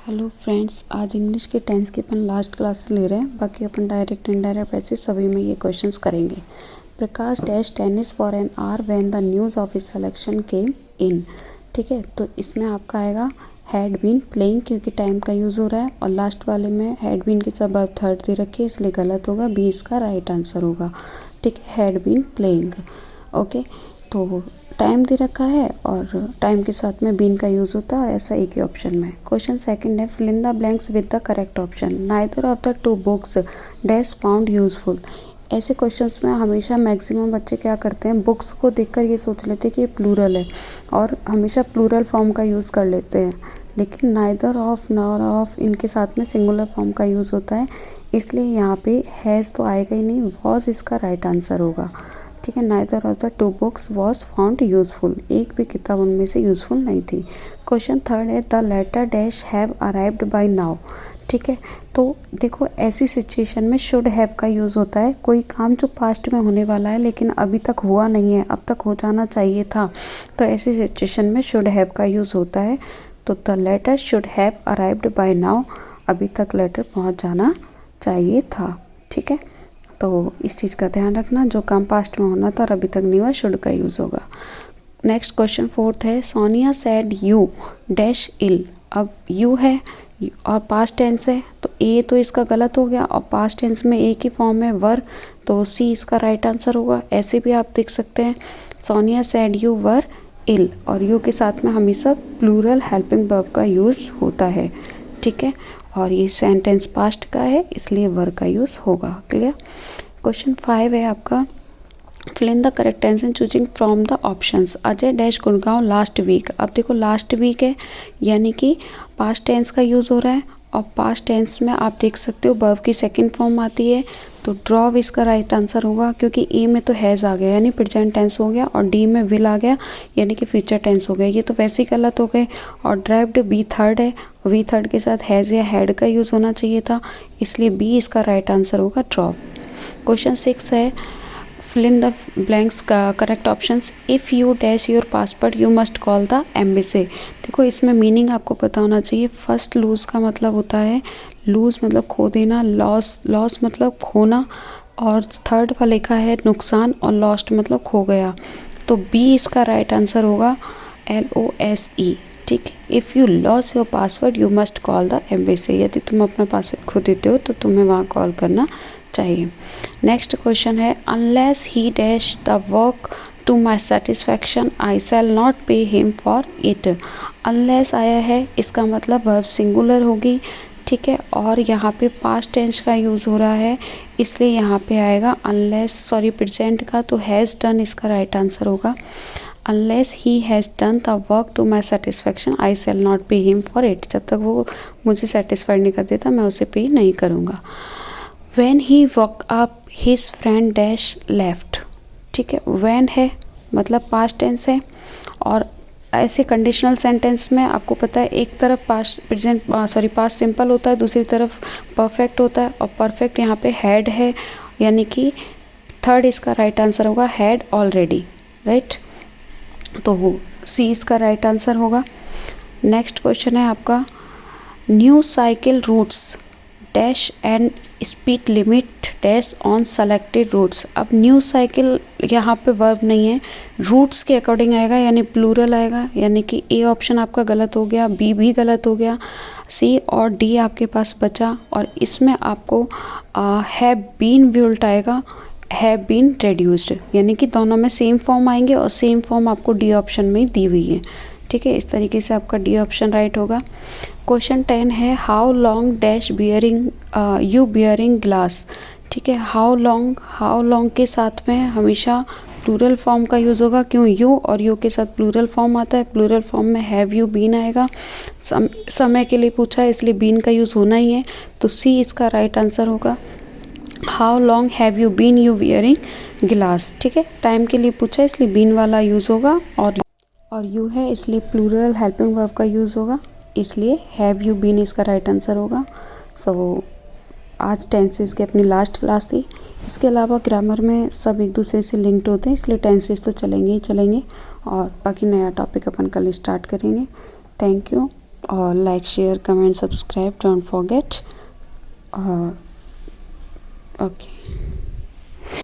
Hello friends, आज English के tense की अपन लास्ट क्लास ले रहे हैं। बाकी अपन डायरेक्ट इनडायरेक्ट ऐसे सभी में ये क्वेश्चंस करेंगे। Prakash dash tennis for an hour when the news of his selection came in. ठीक है, तो इसमें आपका आएगा हैड बीन प्लेइंग, क्योंकि टाइम का यूज़ हो रहा है। और लास्ट वाले में हैड बीन के साथ अब थर्ड दे रखी है, इसलिए गलत होगा। बी इसका राइट आंसर होगा। ठीक है, हैड बीन प्लेइंग। ओके, तो टाइम दे रखा है और टाइम के साथ में बीन का यूज़ होता है और ऐसा एक ही ऑप्शन में। क्वेश्चन सेकंड है, fill in the blanks with the correct option. Neither of the two books dash found useful. ऐसे क्वेश्चंस में हमेशा मैक्सिमम बच्चे क्या करते हैं, बुक्स को देखकर ये सोच लेते हैं कि ये प्लूरल है और हमेशा प्लूरल फॉर्म का यूज़ कर लेते हैं। लेकिन नाइदर ऑफ नॉर ऑफ इनके साथ में सिंगुलर फॉर्म का यूज़ होता है, इसलिए यहाँ पे हैज़ तो आएगा ही नहीं, वॉज इसका राइट आंसर होगा। ठीक है, neither of the two books was found useful. एक भी किताब उनमें से यूजफुल नहीं थी। क्वेश्चन थर्ड है, the letter dash have arrived by now. ठीक है, तो देखो ऐसी सिचुएशन में शुड हैव का यूज़ होता है। कोई काम जो पास्ट में होने वाला है लेकिन अभी तक हुआ नहीं है, अब तक हो जाना चाहिए था, तो ऐसी सिचुएशन में शुड हैव का यूज़ होता है। तो the letter should have arrived by now, अभी तक लेटर पहुंच जाना चाहिए था। ठीक है, तो इस चीज़ का ध्यान रखना, जो काम पास्ट में होना था और अभी तक नहीं हुआ, शुड का यूज़ होगा। नेक्स्ट क्वेश्चन फोर्थ है, सोनिया सेड यू डैश इल। अब यू है और पास्ट टेंस है, तो ए तो इसका गलत हो गया और पास्ट टेंस में एक ही फॉर्म है वर, तो सी इसका राइट आंसर होगा। ऐसे भी आप देख सकते हैं, सोनिया सेड यू वर इल और यू के साथ में हमेशा प्लूरल हेल्पिंग वर्ब का यूज़ होता है। ठीक है, और ये सेंटेंस पास्ट का है, इसलिए वर का यूज़ होगा। क्लियर। क्वेश्चन 5 है आपका, fill in the correct answer choosing from the options. Ajay dash Gurgaon last week. अब देखो लास्ट वीक है, यानी कि पास्ट टेंस का यूज़ हो रहा है और पास्ट टेंस में आप देख सकते हो वर्ब की सेकंड फॉर्म आती है, तो ड्रॉव इसका राइट आंसर होगा, क्योंकि ए में तो हैज़ आ गया यानी प्रेजेंट टेंस हो गया और डी में विल आ गया यानी कि फ्यूचर टेंस हो गया। ये तो वैसे ही गलत हो गए। और ड्राइव्ड बी थर्ड है, वी थर्ड के साथ हैज़ या हैड का यूज़ होना चाहिए था, इसलिए बी इसका राइट आंसर होगा, ड्रॉप। क्वेश्चन 6 है, fill in the blanks का correct options. If you dash your passport you must call the embassy. देखो इसमें मीनिंग आपको पता होना चाहिए। फर्स्ट लूज़ का मतलब होता है, लूज़ मतलब खो देना, लॉस मतलब खोना, और थर्ड का लिखा है नुकसान और लॉस्ट मतलब खो गया, तो बी इसका राइट आंसर होगा, LOSE। ठीक, if you loss your password you must call the embassy. यदि तुम अपना पासवर्ड खो देते हो तो तुम्हें वहाँ कॉल करना चाहिए। नेक्स्ट क्वेश्चन है, unless he dash the work to my satisfaction I shall not pay him for it. Unless आया है, इसका मतलब वर्ब सिंगुलर होगी। ठीक है, और यहाँ पे पास्ट टेंस का यूज़ हो रहा है, इसलिए यहाँ पे आएगा अनलेस, सॉरी प्रेजेंट का, तो हैज़ डन इसका राइट आंसर होगा। Unless he has done the work to my satisfaction I shall not pay him for it. जब तक वो मुझे सेटिस्फाइड नहीं कर देता मैं उसे पे नहीं करूँगा। When he woke up, his friend dash left। ठीक है, when है मतलब पास्ट टेंस है, और ऐसे कंडीशनल सेंटेंस में आपको पता है एक तरफ पास्ट सिंपल होता है, दूसरी तरफ परफेक्ट होता है, और परफेक्ट यहाँ पे हैड है, यानी कि थर्ड इसका राइट आंसर होगा, हैड ऑलरेडी। राइट, तो सी इसका राइट आंसर होगा। नेक्स्ट क्वेश्चन है आपका, new cycle routes dash and speed limit dash on selected routes. अब न्यू साइकिल यहाँ पे वर्ब नहीं है, रूट्स के अकॉर्डिंग आएगा यानी प्लूरल आएगा, यानी कि ए ऑप्शन आपका गलत हो गया, बी भी गलत हो गया, सी और डी आपके पास बचा, और इसमें आपको हैव बीन भी उल्टा आएगा, हैव बीन रेड्यूस्ड, यानी कि दोनों में सेम फॉर्म आएंगे और सेम फॉर्म आपको डी ऑप्शन में दी हुई है। ठीक है, इस तरीके से आपका डी ऑप्शन राइट होगा। क्वेश्चन 10 है, how long dash bearing you bearing glass. ठीक है, हाउ लॉन्ग के साथ में हमेशा प्लूरल फॉर्म का यूज़ होगा, क्यों यू और यू के साथ प्लूरल फॉर्म आता है। प्लूरल फॉर्म में हैव यू बीन आएगा, समय के लिए पूछा है इसलिए बीन का यूज़ होना ही है, तो सी इसका राइट आंसर होगा, how long have you been you bearing glass. ठीक है, टाइम के लिए पूछा है इसलिए बीन वाला यूज़ होगा, और यू है इसलिए प्लूरल हेल्पिंग वर्ब का यूज़ होगा, इसलिए हैव यू बीन इसका राइट आंसर होगा। सो आज टेंसेस की अपनी लास्ट क्लास थी। इसके अलावा ग्रामर में सब एक दूसरे से लिंक्ड होते हैं, इसलिए टेंसेस तो चलेंगे ही चलेंगे, और बाकी नया टॉपिक अपन कल स्टार्ट करेंगे। Thank you. Like, share, comment, subscribe, don't forget. Okay.